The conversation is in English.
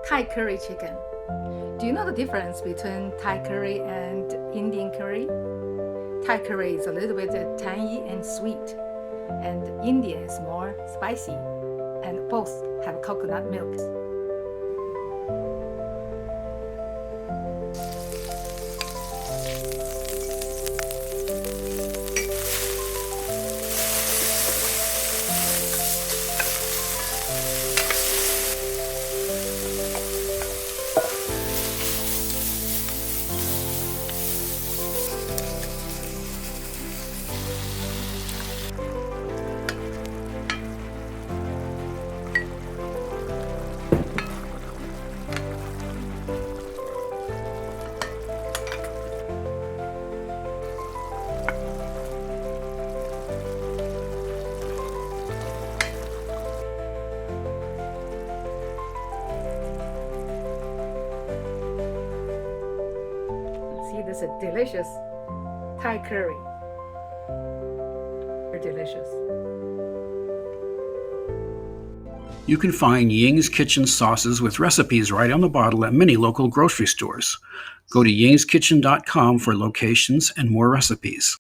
Thai curry chicken. Do you know the difference between Thai curry and Indian curry? Thai curry is a little bit tangy and sweet, and Indian is more spicy, and both have coconut milk. See, this is delicious Thai curry. They're delicious. You can find Ying's Kitchen sauces with recipes right on the bottle at many local grocery stores. Go to yingskitchen.com for locations and more recipes.